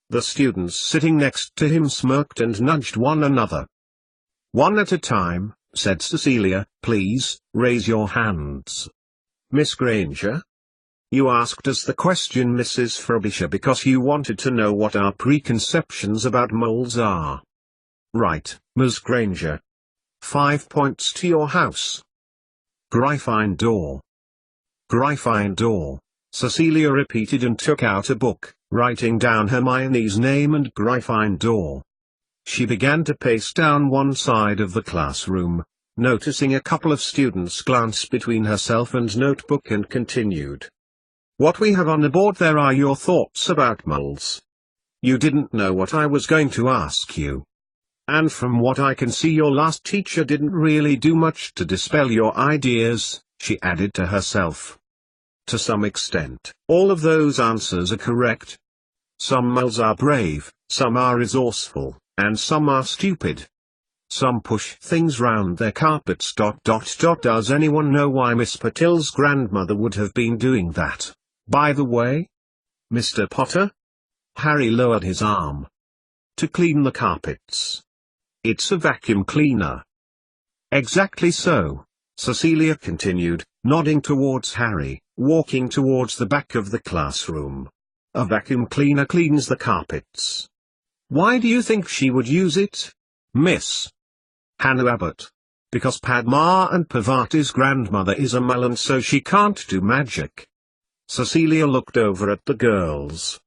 The students sitting next to him smirked and nudged one another. One at a time, said Cecilia, please, raise your hands. Miss Granger? You asked us the question, Mrs. Frobisher, because you wanted to know what our preconceptions about moles are. Right, Miss Granger. 5 points to your house. Gryffindor. Gryffindor, Cecilia repeated and took out a book, writing down Hermione's name and Gryffindor. She began to pace down one side of the classroom, noticing a couple of students glance between herself and notebook, and continued. What we have on the board there are your thoughts about moles. You didn't know what I was going to ask you. And from what I can see, your last teacher didn't really do much to dispel your ideas, she added to herself. To some extent, all of those answers are correct. Some moles are brave, some are resourceful, and some are stupid. Some push things round their carpets. Does anyone know why Miss Patil's grandmother would have been doing that, by the way? Mr. Potter? Harry lowered his arm. To clean the carpets. It's a vacuum cleaner. Exactly so, Cecilia continued, nodding towards Harry, walking towards the back of the classroom. A vacuum cleaner cleans the carpets. Why do you think she would use it, Miss Hannah Abbott? Because Padma and Parvati's grandmother is a mole and so she can't do magic. Cecilia looked over at the girls.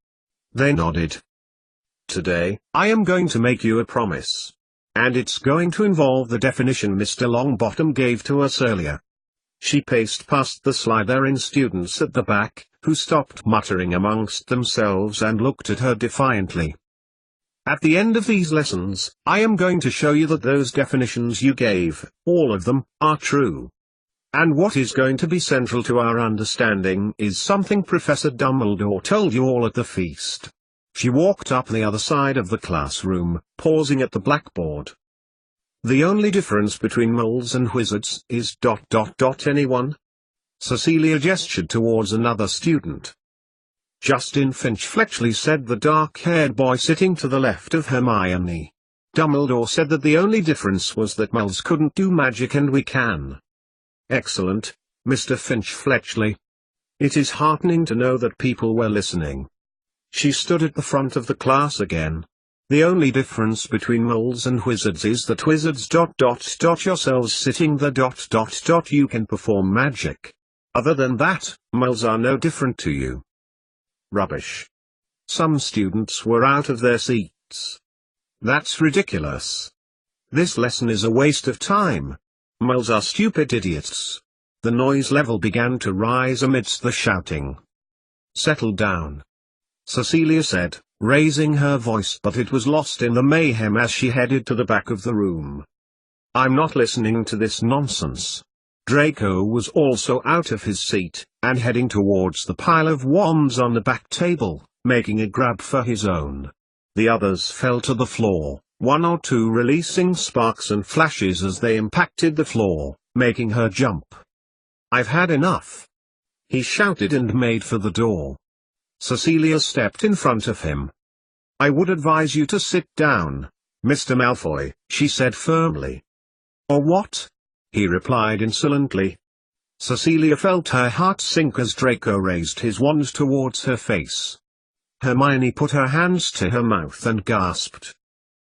They nodded. Today, I am going to make you a promise. And it's going to involve the definition Mr. Longbottom gave to us earlier. She paced past the Slytherin students at the back, who stopped muttering amongst themselves and looked at her defiantly. At the end of these lessons, I am going to show you that those definitions you gave, all of them, are true. And what is going to be central to our understanding is something Professor Dumbledore told you all at the feast. She walked up the other side of the classroom, pausing at the blackboard. The only difference between moles and wizards is ... anyone? Cecilia gestured towards another student. Justin Finch-Fletchley, said the dark-haired boy sitting to the left of Hermione. Dumbledore said that the only difference was that moles couldn't do magic and we can. Excellent, Mr. Finch-Fletchley. It is heartening to know that people were listening. She stood at the front of the class again. The only difference between moles and wizards is that wizards ... yourselves sitting there ... you can perform magic. Other than that, moles are no different to you. Rubbish. Some students were out of their seats. That's ridiculous. This lesson is a waste of time. Moles are stupid idiots. The noise level began to rise amidst the shouting. Settle down, Cecilia said, raising her voice, but it was lost in the mayhem as she headed to the back of the room. I'm not listening to this nonsense. Draco was also out of his seat, and heading towards the pile of wands on the back table, making a grab for his own. The others fell to the floor, one or two releasing sparks and flashes as they impacted the floor, making her jump. I've had enough, he shouted and made for the door. Cecilia stepped in front of him. I would advise you to sit down, Mr. Malfoy, she said firmly. Or what? He replied insolently. Cecilia felt her heart sink as Draco raised his wand towards her face. Hermione put her hands to her mouth and gasped.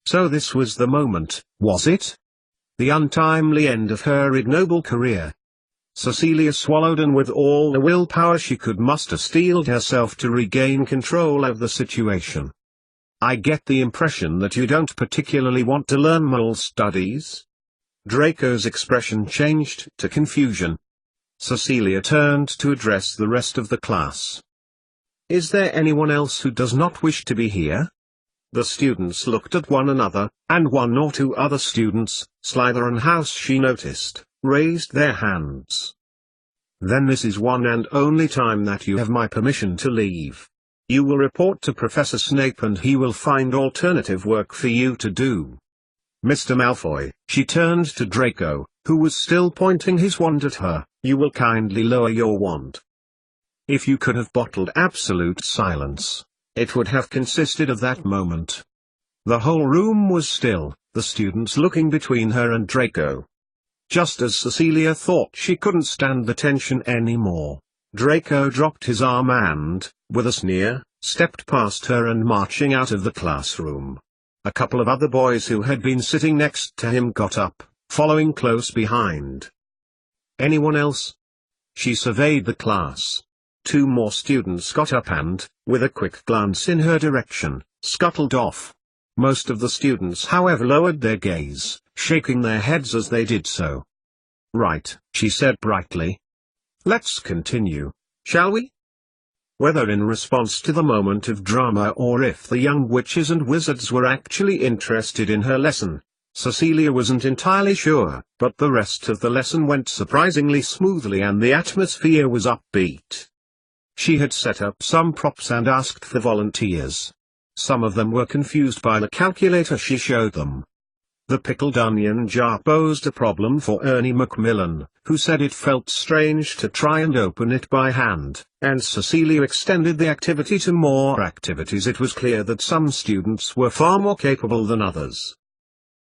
So this was the moment, was it? the untimely end of her ignoble career. Cecilia swallowed, and with all the willpower she could muster steeled herself to regain control of the situation. "I get the impression that you don't particularly want to learn moral studies?" Draco's expression changed to confusion. Cecilia turned to address the rest of the class. "Is there anyone else who does not wish to be here?" The students looked at one another, and one or two other students, Slytherin House she noticed, raised their hands. "Then this is one and only time that you have my permission to leave. You will report to Professor Snape and he will find alternative work for you to do. Mr. Malfoy," she turned to Draco, who was still pointing his wand at her, "you will kindly lower your wand." If you could have bottled absolute silence, it would have consisted of that moment. The whole room was still, the students looking between her and Draco. Just as Cecilia thought she couldn't stand the tension anymore, Draco dropped his arm and, with a sneer, stepped past her and marching out of the classroom. A couple of other boys who had been sitting next to him got up, following close behind. "Anyone else?" She surveyed the class. Two more students got up and, with a quick glance in her direction, scuttled off. Most of the students however lowered their gaze, shaking their heads as they did so. "Right," she said brightly. "Let's continue, shall we?" Whether in response to the moment of drama or if the young witches and wizards were actually interested in her lesson, Cecilia wasn't entirely sure, but the rest of the lesson went surprisingly smoothly and the atmosphere was upbeat. She had set up some props and asked for volunteers. Some of them were confused by the calculator she showed them. The pickled onion jar posed a problem for Ernie Macmillan, who said it felt strange to try and open it by hand, and Cecilia extended the activity to more activities. It was clear that some students were far more capable than others.